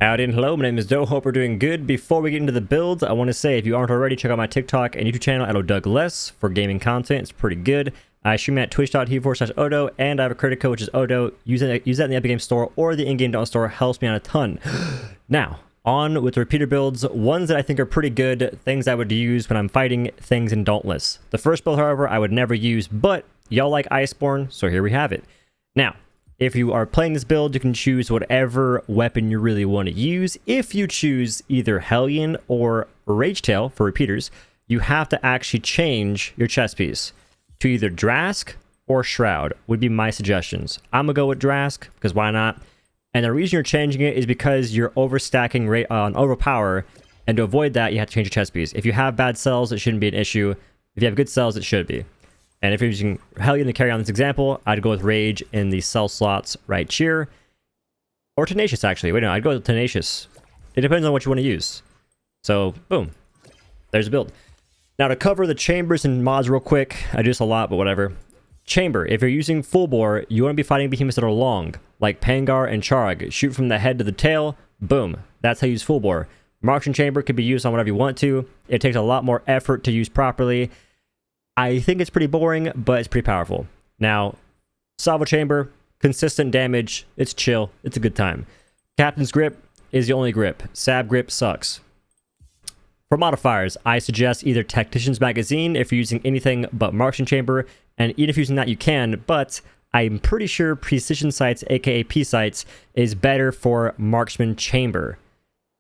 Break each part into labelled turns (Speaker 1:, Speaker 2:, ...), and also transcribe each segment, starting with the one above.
Speaker 1: Howdy and hello, my name is Doe. Hope we're doing good. Before we get into the build, I want to say if you aren't already, check out my TikTok and YouTube channel at OhDoughless for gaming content. It's pretty good. I stream at twitch.tv/OhDough, and I have a credit code which is OhDough. Use that in the Epic Games Store or the in-game Dauntless store. Helps me out a ton. Now, on with the repeater builds, ones that I think are pretty good, things I would use when I'm fighting things in Dauntless. The first build, however, I would never use, but y'all like Iceborne, so here we have it. Now, if you are playing this build, you can choose whatever weapon you really want to use. If you choose either Hellion or Ragetail for repeaters, you have to actually change your chest piece to either Drask or Shroud, would be my suggestions. I'm going to go with Drask, because why not? And the reason you're changing it is because you're overstacking on overpower, and to avoid that, you have to change your chest piece. If you have bad cells, it shouldn't be an issue. If you have good cells, it should be. And if you're using Hellion to carry on this example, I'd go with Rage in the cell slots right here. Or Tenacious, actually. Wait, no, I'd go with Tenacious. It depends on what you want to use. So, boom. There's a build. Now, to cover the chambers and mods real quick, I do this a lot, but whatever. Chamber, if you're using full bore, you want to be fighting behemoths that are long, like Pangar and Charg. Shoot from the head to the tail, boom. That's how you use full bore. Marksman Chamber could be used on whatever you want to. It takes a lot more effort to use properly. I think it's pretty boring, but it's pretty powerful. Now, Salvo Chamber, consistent damage, it's chill, it's a good time. Captain's Grip is the only grip. Sab Grip sucks. For modifiers, I suggest either Tactician's Magazine if you're using anything but Marksman Chamber, and even if you're using that you can, but I'm pretty sure Precision Sights, aka P-Sights, is better for Marksman Chamber.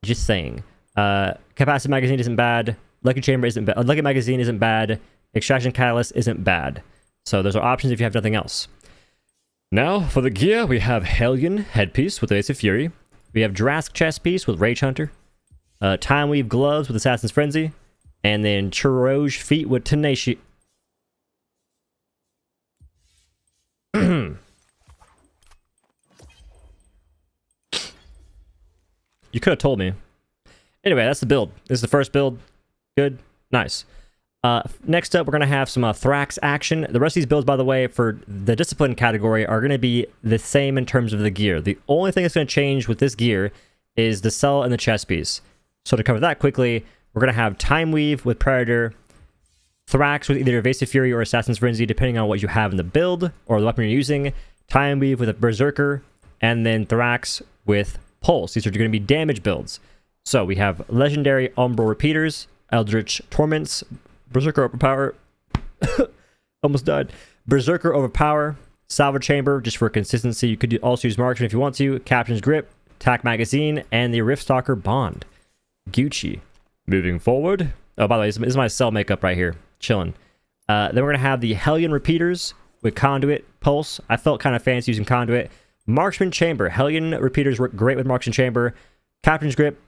Speaker 1: Just saying. Capacity Magazine isn't bad. Lucky Chamber isn't bad. Lucky Magazine isn't bad. Extraction Catalyst isn't bad. So those are options if you have nothing else. Now, for the gear, we have Hellion Headpiece with Ace of Fury. We have Drask Chest Piece with Rage Hunter. Time Weave Gloves with Assassin's Frenzy. And then Chirurge Feet with Tenacious. You could have told me. Anyway, that's the build. This is the first build. Good. Nice. Next up, we're going to have some Thrax action. The rest of these builds, by the way, for the discipline category are going to be the same in terms of the gear. The only thing that's going to change with this gear is the cell and the chest piece. So to cover that quickly, we're going to have Time Weave with Predator, Thrax with either Evasive Fury or Assassin's Frenzy, depending on what you have in the build or the weapon you're using, Time Weave with a Berserker, and then Thrax with Pulse. These are going to be damage builds. So we have Legendary Umbral Repeaters, Eldritch Torments, Berserker Overpower, almost died. Berserker Overpower, Salvo Chamber, just for consistency. You could also use Marksman if you want to. Captain's Grip, Tac Magazine, and the Riftstalker Bond. Gucci. Moving forward. Oh, by the way, this is my cell makeup right here. Chilling. Then we're going to have the Hellion Repeaters with Conduit, Pulse. I felt kind of fancy using Conduit. Marksman Chamber. Hellion Repeaters work great with Marksman Chamber. Captain's Grip.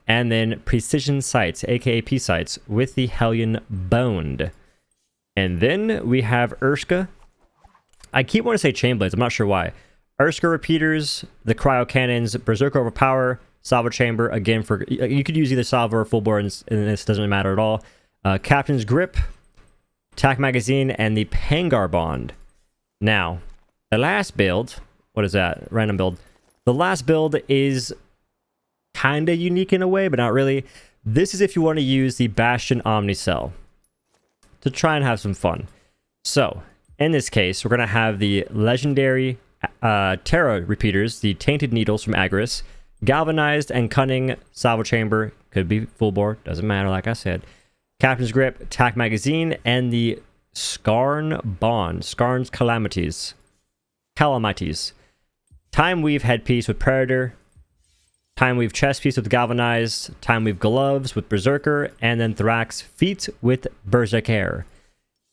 Speaker 1: And then Precision Sights, aka P-Sights, with the Hellion Boned. And then we have Urska. I keep wanting to say Chainblades, I'm not sure why. Urska Repeaters, the Cryo Cannons, Berserker Overpower, Salvo Chamber, again, for you could use either Salvo or Full Bore, and this doesn't really matter at all. Captain's Grip, Tac Magazine, and the Pangar Bond. Now, the last build, what is that? Random build. The last build is kind of unique in a way, but not really. This is if you want to use the Bastion Omnicell to try and have some fun. So, in this case, we're going to have the legendary Terra Repeaters, the Tainted Needles from Agarus, Galvanized and Cunning Salvo Chamber, could be full bore, doesn't matter, like I said. Captain's Grip, Tac Magazine, and the Skarn Bond, Skarn's Calamities. Time Weave Headpiece with Predator, Time Weave Chest Piece with Galvanized, Time Weave Gloves with Berserker, and then Thrax Feet with Berserker.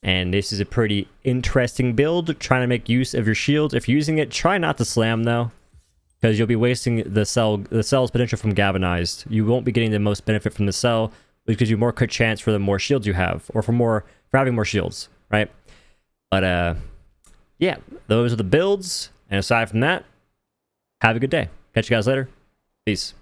Speaker 1: And this is a pretty interesting build, trying to make use of your shields. If you're using it, try not to slam though, because you'll be wasting the cell's potential from Galvanized. You won't be getting the most benefit from the cell, which gives you more crit chance for the more shields you have, or for having more shields, right? But yeah, those are the builds. And aside from that, have a good day. Catch you guys later. Peace.